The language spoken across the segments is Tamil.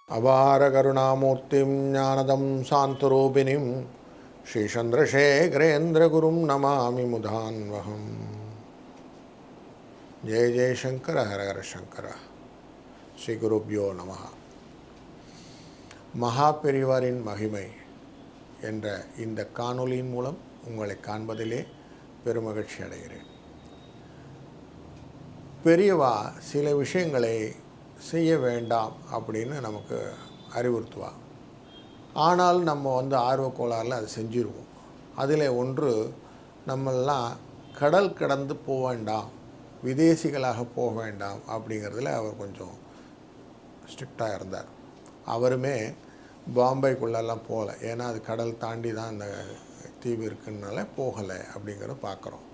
அபார கருணாமூர்த்திம் ஞானதம் சாந்தரூபிணிம் ஸ்ரீசந்திரசேகரேந்திரகுரும் நமாமி முதான்வகம். ஜெய ஜெயசங்கர ஹர ஹர சங்கர. ஸ்ரீ குருப்யோ நம. மகா பெரிவாரின் மகிமை என்ற இந்த காணொளியின் மூலம் உங்களை காண்பதிலே பெருமகிழ்ச்சி அடைகிறேன். பெரியவா சில விஷயங்களை செய்ய வேண்டாம் அப்படின்னு நமக்கு அறிவுறுத்துவா. ஆனால் நம்ம ஆர்வக்கோளாறில் அதை செஞ்சிருவோம். அதில் ஒன்று, நம்மெல்லாம் கடல் கடந்து போக வேண்டாம், விதேசிகளாக போக வேண்டாம் அப்படிங்கிறதுல அவர் கொஞ்சம் ஸ்ட்ரிக்டாக இருந்தார். அவருமே பாம்பேக்குள்ளெல்லாம் போகலை, ஏன்னா அது கடல் தாண்டி தான் அந்த தீவு இருக்குனால போகலை அப்படிங்கிறத பார்க்குறோம்.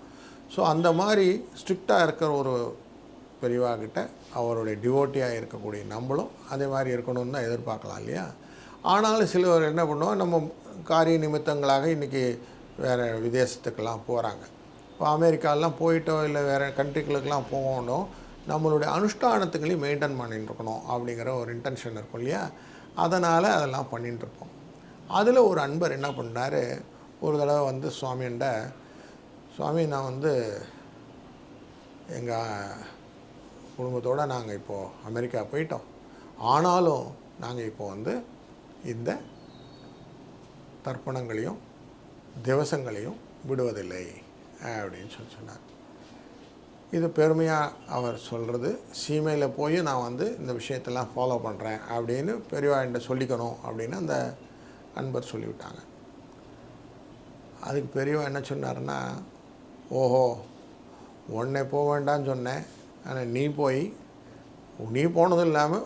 ஸோ அந்த மாதிரி ஸ்ட்ரிக்டாக இருக்கிற ஒரு பெரியவாகிட்ட அவருடைய டிவோட்டியாக இருக்கக்கூடிய நம்மளும் அதே மாதிரி இருக்கணும்னு தான் எதிர்பார்க்கலாம் இல்லையா? ஆனாலும் சிலர் என்ன பண்ணுவோம், நம்ம காரிய நிமித்தங்களாக இன்றைக்கி வேறு விதேசத்துக்கெல்லாம் போகிறாங்க. இப்போ அமெரிக்காலாம் போயிட்டோ இல்லை வேறு கண்ட்ரிகளுக்கெல்லாம் போகணும், நம்மளுடைய அனுஷ்டானத்துக்களையும் மெயின்டைன் பண்ணிட்டு இருக்கணும் அப்படிங்கிற ஒரு இன்டென்ஷன் இருக்கும் இல்லையா? அதனால் அதெல்லாம் பண்ணிட்டுருப்போம். அதில் ஒரு அன்பர் என்ன பண்ணார், ஒரு தடவை சுவாமிகிட்ட, சுவாமி நான் எங்கள் குடும்பத்தோடு நாங்கள் இப்போது அமெரிக்கா போயிட்டோம், ஆனாலும் நாங்கள் இப்போது இந்த தர்ப்பணங்களையும் திவசங்களையும் விடுவதில்லை அப்படின்னு சொன்னார். இது பெருமையாக அவர் சொல்கிறது. சீமையில் போய் நான் இந்த விஷயத்தெல்லாம் ஃபாலோ பண்ணுறேன் அப்படின்னு பெரியவாண்ட சொல்லிக்கணும் அப்படின்னு அந்த அன்பர் சொல்லிவிட்டாங்க. அதுக்கு பெரியவா என்ன சொன்னார்னா, ஓஹோ, உன்னை போக வேண்டாம்னு சொன்னேன், ஆனால் நீ போனதும் இல்லாமல்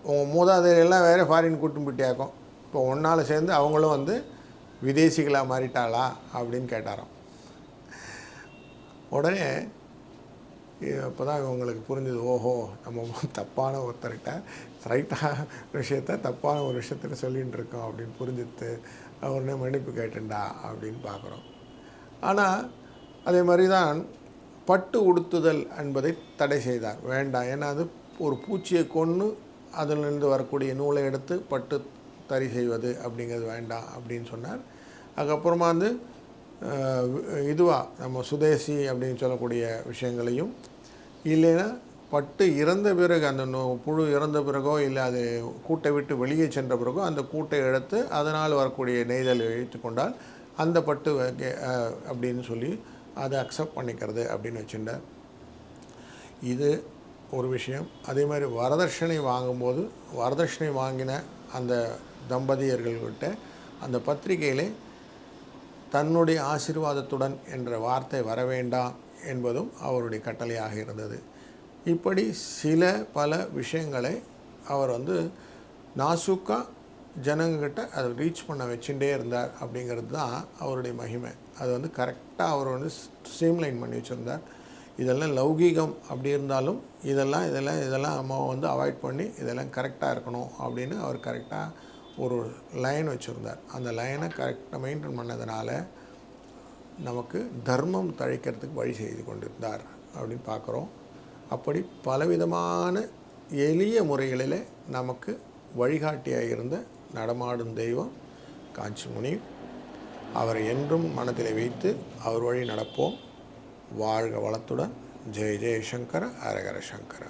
உங்கள் மூதாதையெல்லாம் வேறு ஃபாரின் கூட்டும் போயிட்டியாக்கும், இப்போ ஒன்றால் சேர்ந்து அவங்களும் விதேசிகளாக மாறிட்டாளா அப்படின்னு கேட்டாராம். உடனே அப்போ தான் இவங்களுக்கு புரிஞ்சுது, ஓஹோ, நம்ம தப்பான ஒருத்தர்கிட்ட ரைட்டான விஷயத்த தப்பான ஒரு விஷயத்தில் சொல்லிகிட்டு இருக்கோம் அப்படின்னு புரிஞ்சுட்டு அவர்னே மன்னிப்பு கேட்டுண்டா அப்படின்னு பார்க்குறோம். ஆனால் அதே மாதிரி தான் பட்டு உடுத்துதல் என்பதை தடை செய்தார். வேண்டாம், ஏன்னா அது ஒரு பூச்சியை கொன்று அதிலிருந்து வரக்கூடிய நூலை எடுத்து பட்டு தறி செய்வது அப்படிங்கிறது வேண்டாம் அப்படின்னு சொன்னார். அதுக்கப்புறமா இதுவாக நம்ம சுதேசி அப்படின்னு சொல்லக்கூடிய விஷயங்களையும், இல்லைன்னா பட்டு இறந்த பிறகு அந்த புழு இறந்த பிறகோ இல்லை அது கூட்டை விட்டு வெளியே சென்ற பிறகோ அந்த கூட்டை எடுத்து அதனால் வரக்கூடிய நெய்தலை வைத்து கொண்டால் அந்த பட்டு அப்படின்னு சொல்லி அதை அக்செப்ட் பண்ணிக்கிறது அப்படின்னு வச்சுட்டார். இது ஒரு விஷயம். அதே மாதிரி வரதட்சணை வாங்கும்போது வரதட்சணை வாங்கின அந்த தம்பதியர்கள்கிட்ட அந்த பத்திரிகையிலே தன்னுடைய ஆசீர்வாதத்துடன் என்ற வார்த்தை வர வேண்டாம் என்பதும் அவருடைய கட்டளையாக இருந்தது. இப்படி பல விஷயங்களை அவர் நாசூக்காக ஜனங்கிட்ட அதை ரீச் பண்ண வச்சுட்டே இருந்தார் அப்படிங்கிறது தான் அவருடைய மகிமை. அது கரெக்டாக அவர் ஸ்ட்ரீம்லைன் பண்ணி வச்சுருந்தார். இதெல்லாம் லௌகீகம் அப்படி இருந்தாலும் இதெல்லாம் நம்ம அவாய்ட் பண்ணி இதெல்லாம் கரெக்டாக இருக்கணும் அப்படின்னு அவர் கரெக்டாக ஒரு லைன் வச்சுருந்தார். அந்த லைனை கரெக்டாக மெயின்டைன் பண்ணதுனால நமக்கு தர்மம் தழைக்கிறதுக்கு வழி செய்து கொண்டிருந்தார் அப்படின்னு பார்க்குறோம். அப்படி பலவிதமான எளிய முறைகளில் நமக்கு வழிகாட்டியாக இருந்த நடமாடும் தெய்வம் காஞ்சிமுனி. அவரை என்றும் மனதில் வைத்து அவர் வழி நடப்போம். வாழ்க வளத்துடன். ஜெய ஜெயசங்கர ஹர ஹர சங்கர.